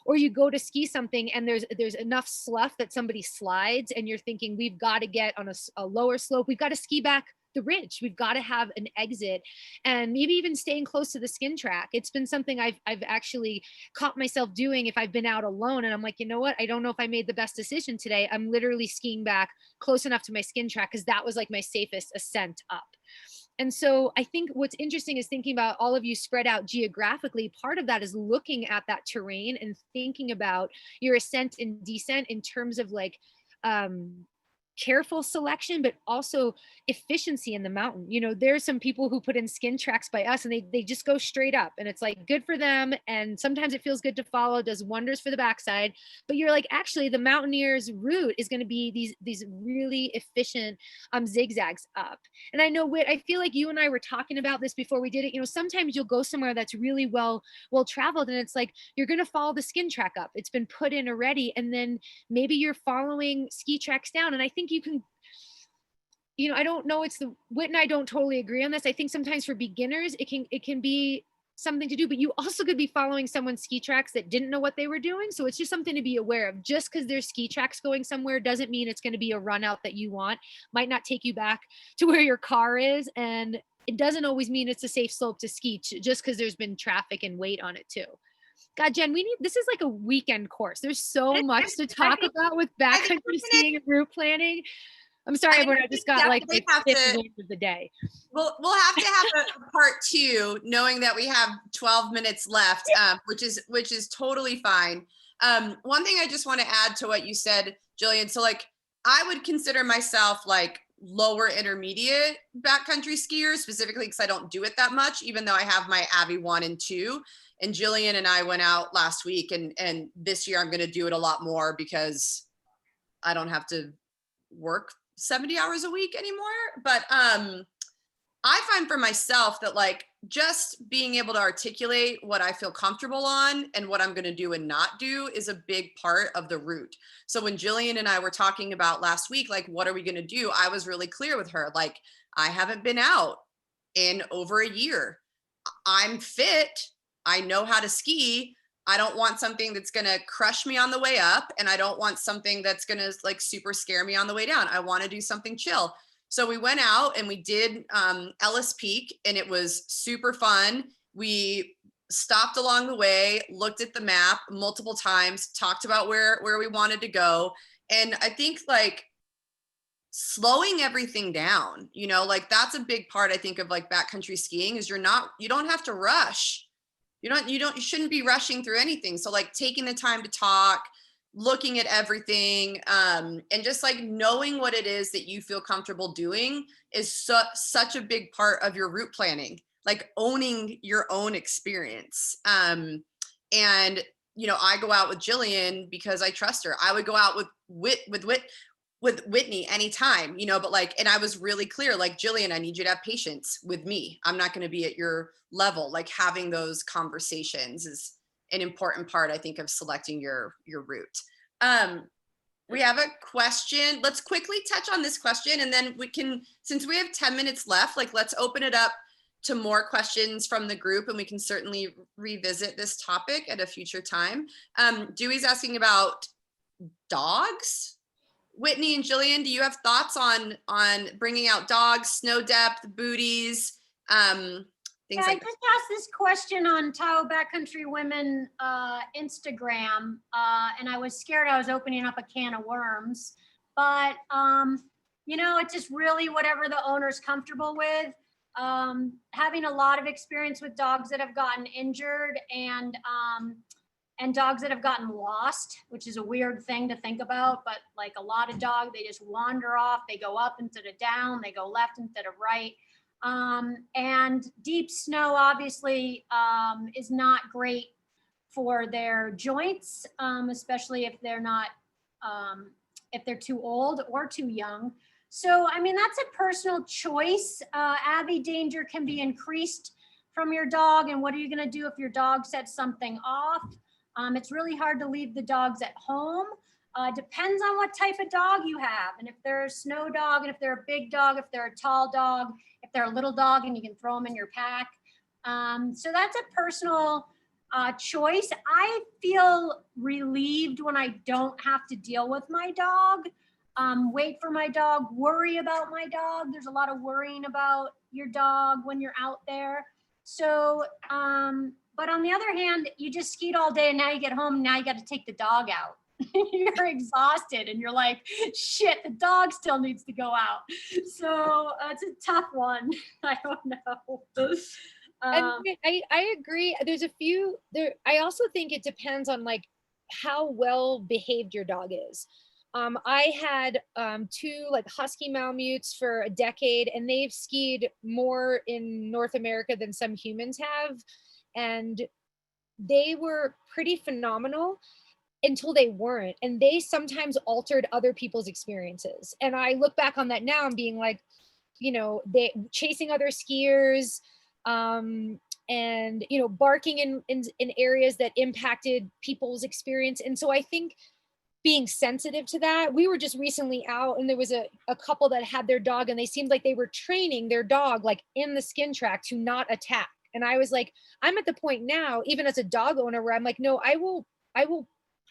Or you go to ski something and there's enough slough that somebody slides and you're thinking, we've got to get on a lower slope, we've got to ski back the ridge, we've got to have an exit, and maybe even staying close to the skin track. It's been something I've actually caught myself doing if I've been out alone and I'm like, you know what, I don't know if I made the best decision today. I'm literally skiing back close enough to my skin track because that was like my safest ascent up. And so I think what's interesting is thinking about all of you spread out geographically. Part of that is looking at that terrain and thinking about your ascent and descent in terms of like careful selection, but also efficiency in the mountain. You know, there's some people who put in skin tracks by us and they just go straight up and it's like good for them. And sometimes it feels good to follow, does wonders for the backside. But you're like, actually the mountaineer's route is going to be these really efficient zigzags up. And I know, Whit, I feel like you and I were talking about this before we did it. You know, sometimes you'll go somewhere that's really well traveled and it's like, you're going to follow the skin track up. It's been put in already. And then maybe you're following ski tracks down. And I think you can, you know, I don't know, Whit and I don't totally agree on this. I think sometimes for beginners, it can be something to do, but you also could be following someone's ski tracks that didn't know what they were doing. So it's just something to be aware of. Just because there's ski tracks going somewhere doesn't mean it's going to be a run out that you want. Might not take you back to where your car is. And it doesn't always mean it's a safe slope to ski just because there's been traffic and weight on it too. God, Jen, this is like a weekend course. There's so much to talk about with backcountry skiing and route planning. I'm sorry, everyone, I just got like the fifth win of the day. We'll have to have a part 2, knowing that we have 12 minutes left, which is totally fine. One thing I just want to add to what you said, Jillian. So like, I would consider myself like lower intermediate backcountry skier, specifically because I don't do it that much, even though I have my Avi 1 and 2. And Jillian and I went out last week, and this year I'm going to do it a lot more because I don't have to work 70 hours a week anymore. But I find for myself that like just being able to articulate what I feel comfortable on and what I'm going to do and not do is a big part of the route. So when Jillian and I were talking about last week, like, what are we going to do? I was really clear with her. Like, I haven't been out in over a year. I'm fit. I know how to ski. I don't want something that's going to crush me on the way up. And I don't want something that's going to like super scare me on the way down. I want to do something chill. So we went out and we did Ellis Peak, and it was super fun. We stopped along the way, looked at the map multiple times, talked about where we wanted to go. And I think like slowing everything down, you know, like that's a big part, I think, of like backcountry skiing is you don't have to rush You shouldn't be rushing through anything. So like taking the time to talk, looking at everything, and just like knowing what it is that you feel comfortable doing is such a big part of your route planning, like owning your own experience. And I go out with Jillian because I trust her. I would go out with Whitney anytime, but like, and I was really clear, like, Jillian, I need you to have patience with me. I'm not going to be at your level. Like having those conversations is an important part, I think, of selecting your route. We have a question. Let's quickly touch on this question, and then we can, since we have 10 minutes left, like let's open it up to more questions from the group, and we can certainly revisit this topic at a future time. Dewey's asking about dogs. Whitney and Jillian, do you have thoughts on bringing out dogs, snow depth, booties, things Yeah, like I just asked this question on TAO Backcountry Women Instagram, and I was scared I was opening up a can of worms. But it's just really whatever the owner's comfortable with. Having a lot of experience with dogs that have gotten injured and dogs that have gotten lost, which is a weird thing to think about, but like a lot of dogs, they just wander off. They go up instead of down. They go left instead of right. And deep snow obviously is not great for their joints, especially if they're not, if they're too old or too young. So, I mean, that's a personal choice. Avi, danger can be increased from your dog. And what are you going to do if your dog sets something off? It's really hard to leave the dogs at home. Depends on what type of dog you have. And if they're a snow dog, and if they're a big dog, if they're a tall dog, if they're a little dog and you can throw them in your pack. So that's a personal choice. I feel relieved when I don't have to deal with my dog, wait for my dog, worry about my dog. There's a lot of worrying about your dog when you're out there. So, but on the other hand, you just skied all day and now you get home and now you got to take the dog out. You're exhausted and you're like, shit, the dog still needs to go out. So it's a tough one. I don't know. I agree. There's a few there. I also think it depends on like how well behaved your dog is. I had two like husky Malamutes for a decade, and they've skied more in North America than some humans have. And they were pretty phenomenal until they weren't. And they sometimes altered other people's experiences. And I look back on that now and being like, they chasing other skiers, and, barking in areas that impacted people's experience. And so I think being sensitive to that, we were just recently out and there was a couple that had their dog and they seemed like they were training their dog like in the skin track to not attack. And I was like, I'm at the point now, even as a dog owner, where I'm like, no, I will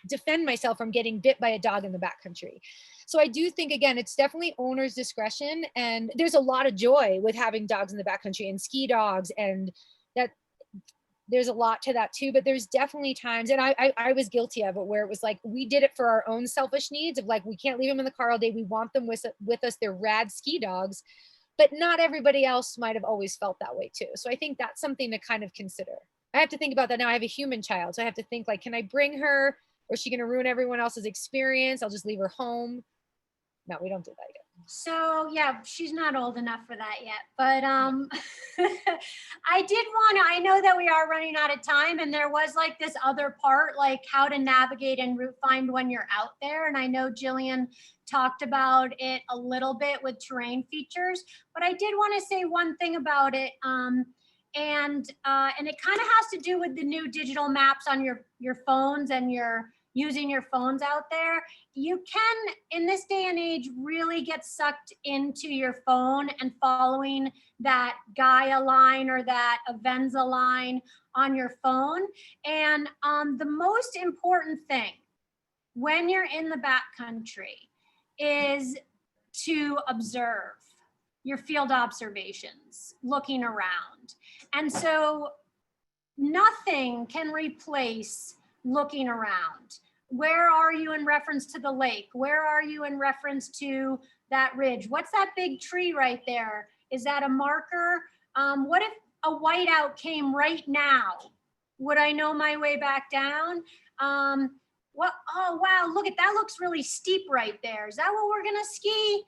defend myself from getting bit by a dog in the backcountry. So I do think, again, it's definitely owner's discretion. And there's a lot of joy with having dogs in the backcountry and ski dogs, and that there's a lot to that too. But there's definitely times, and I was guilty of it, where it was like, we did it for our own selfish needs of like, we can't leave them in the car all day. We want them with us. They're rad ski dogs. But not everybody else might have always felt that way too. So I think that's something to kind of consider. I have to think about that now. I have a human child. So I have to think like, can I bring her, or is she going to ruin everyone else's experience? I'll just leave her home. No, we don't do that yet. So yeah, she's not old enough for that yet. But I know that we are running out of time, and there was like this other part, like how to navigate and route find when you're out there. And I know Jillian talked about it a little bit with terrain features, but I did want to say one thing about it. And it kind of has to do with the new digital maps on your phones, and you're using your phones out there. You can, in this day and age, really get sucked into your phone and following that Gaia line or that Avenza line on your phone. And the most important thing when you're in the backcountry is to observe your field observations, looking around. And so nothing can replace looking around. Where are you in reference to the lake? Where are you in reference to that ridge? What's that big tree right there? Is that a marker? What if a whiteout came right now Would I know my way back down? What? Oh, wow, look at that, looks really steep right there. Is that what we're gonna ski?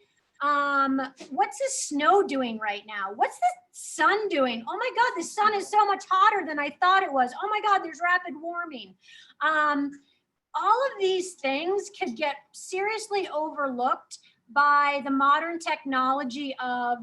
What's the snow doing right now? What's the sun doing? Oh my God, the sun is so much hotter than I thought it was. Oh my God, there's rapid warming. All of these things could get seriously overlooked by the modern technology of,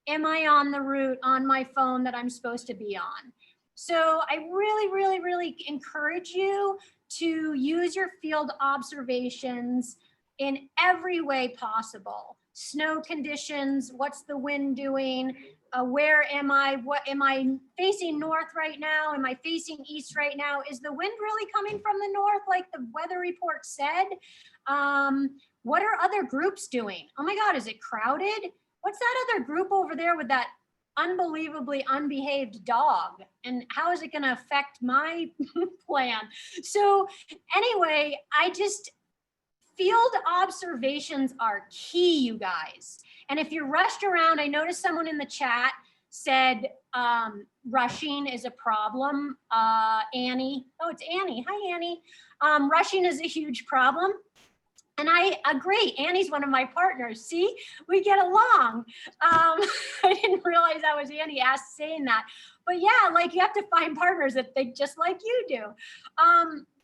am I on the route on my phone that I'm supposed to be on? So I really, really, really encourage you to use your field observations in every way possible. Snow conditions, what's the wind doing? Where am I? What am I facing north right now? Am I facing east right now? Is the wind really coming from the north like the weather report said? What are other groups doing? Oh my God, is it crowded? What's that other group over there with that unbelievably unbehaved dog? And how is it going to affect my plan? So anyway, field observations are key, you guys. And if you're rushed around, I noticed someone in the chat said rushing is a problem. Annie, oh, it's Annie. Hi, Annie. Rushing is a huge problem. And I agree. Annie's one of my partners. See, we get along. I didn't realize that was Annie saying that. But yeah, like, you have to find partners that think just like you do.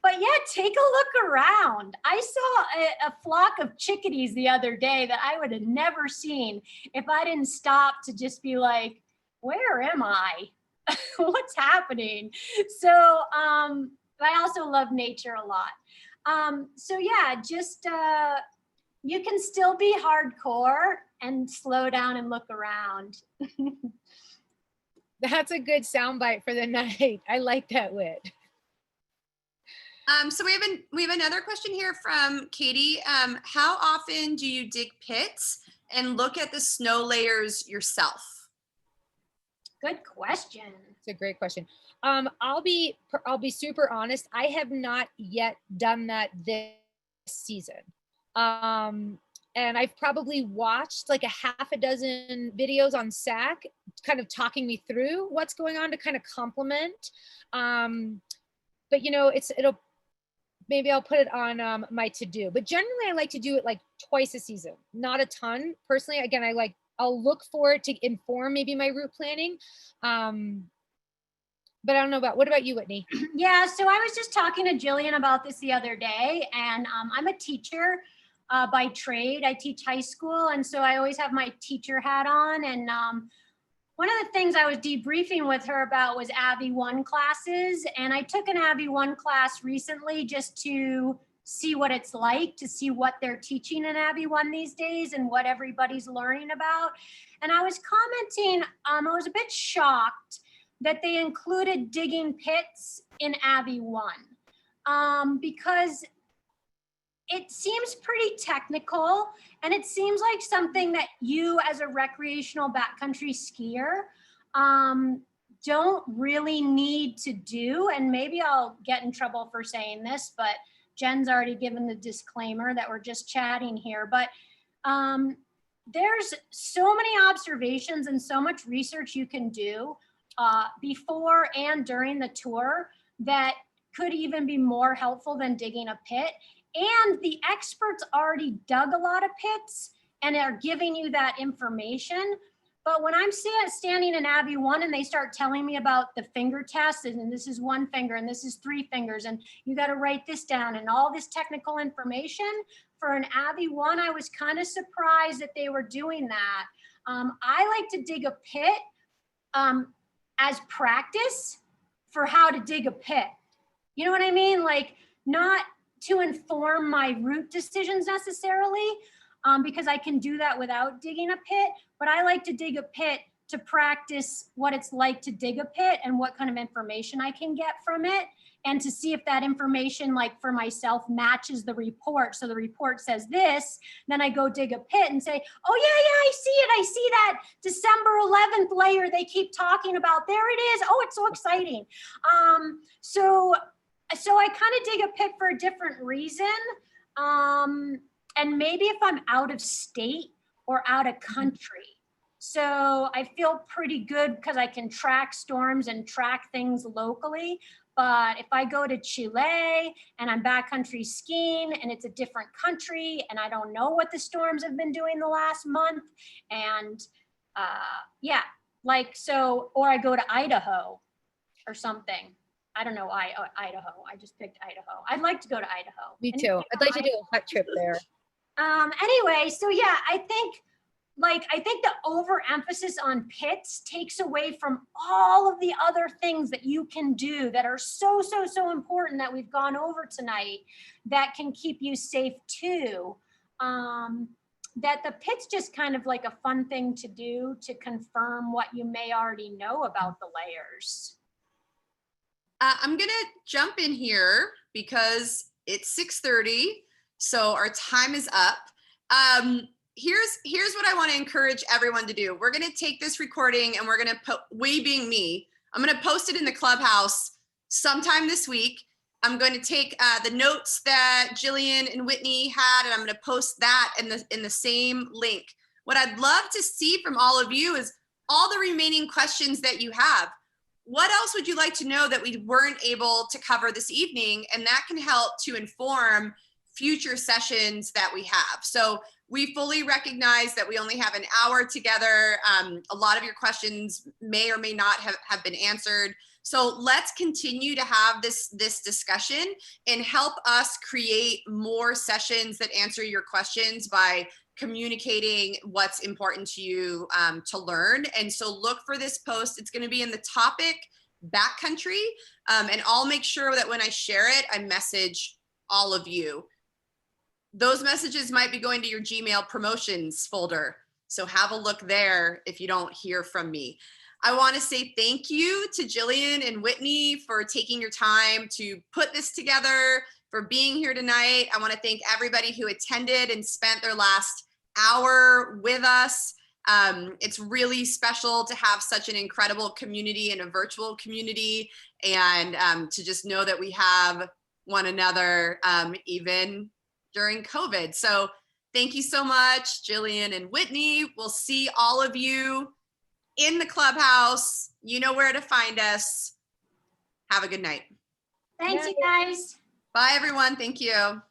But yeah, take a look around. I saw a flock of chickadees the other day that I would have never seen if I didn't stop to just be like, where am I? What's happening? So I also love nature a lot. So yeah, just you can still be hardcore and slow down and look around. That's a good soundbite for the night. I like that, Whit. So we have another question here from Katie. How often do you dig pits and look at the snow layers yourself? Good question. It's a great question. I'll be super honest. I have not yet done that this season. And I've probably watched like a half a dozen videos on SAC, kind of talking me through what's going on to kind of complement. But you know, maybe I'll put it on my to-do. But generally, I like to do it like twice a season, not a ton. Personally, again, I'll look for it to inform maybe my route planning. But I don't know what about you, Whitney? Yeah, so I was just talking to Jillian about this the other day, and I'm a teacher by trade. I teach high school, and so I always have my teacher hat on. And one of the things I was debriefing with her about was Abby 1 classes, and I took an Abby 1 class recently just to see what it's like, to see what they're teaching in Abby 1 these days and what everybody's learning about. And I was commenting, I was a bit shocked that they included digging pits in Abby 1, because it seems pretty technical, and it seems like something that you as a recreational backcountry skier don't really need to do. And maybe I'll get in trouble for saying this, but Jen's already given the disclaimer that we're just chatting here. But there's so many observations and so much research you can do before and during the tour that could even be more helpful than digging a pit. And the experts already dug a lot of pits and are giving you that information. But when I'm standing in Abby 1 and they start telling me about the finger test, and this is 1 finger and this is 3 fingers, and you got to write this down and all this technical information for an Abby 1, I was kind of surprised that they were doing that. I like to dig a pit as practice for how to dig a pit. You know what I mean? Like, not to inform my route decisions necessarily, because I can do that without digging a pit, but I like to dig a pit to practice what it's like to dig a pit and what kind of information I can get from it, and to see if that information, like for myself, matches the report. So the report says this, then I go dig a pit and say, oh yeah, I see it. I see that December 11th layer they keep talking about. There it is. Oh, it's so exciting. So I kind of dig a pit for a different reason. And maybe if I'm out of state or out of country, So I feel pretty good because I can track storms and track things locally. But if I go to Chile and I'm backcountry skiing and it's a different country and I don't know what the storms have been doing the last month, and yeah, like so, or I go to Idaho or something. I don't know Idaho. I just picked Idaho. I'd like to go to Idaho. Me too. I'd like to do a hot trip there. Anyway, so yeah, I think the overemphasis on pits takes away from all of the other things that you can do that are so important that we've gone over tonight that can keep you safe too. That the pit's just kind of like a fun thing to do to confirm what you may already know about the layers. I'm gonna jump in here because it's 6:30, so our time is up. Here's what I want to encourage everyone to do. We're gonna take this recording and we're gonna we being me, I'm gonna post it in the clubhouse sometime this week. I'm going to take the notes that Jillian and Whitney had, and I'm going to post that in the same link. What I'd love to see from all of you is all the remaining questions that you have. What else would you like to know that we weren't able to cover this evening? And that can help to inform future sessions that we have. So we fully recognize that we only have an hour together. A lot of your questions may or may not have been answered. So let's continue to have this discussion and help us create more sessions that answer your questions by communicating what's important to you to learn. And so look for this post. It's going to be in the topic backcountry, and I'll make sure that when I share it, I message all of you. Those messages might be going to your Gmail promotions folder. So have a look there if you don't hear from me. I want to say thank you to Jillian and Whitney for taking your time to put this together, for being here tonight. I want to thank everybody who attended and spent their last hour with us. It's really special to have such an incredible community and a virtual community, and to just know that we have one another even during COVID. So thank you so much, Jillian and Whitney. We'll see all of you in the clubhouse. You know where to find us. Have a good night. Thanks, you guys. Bye, everyone. Thank you.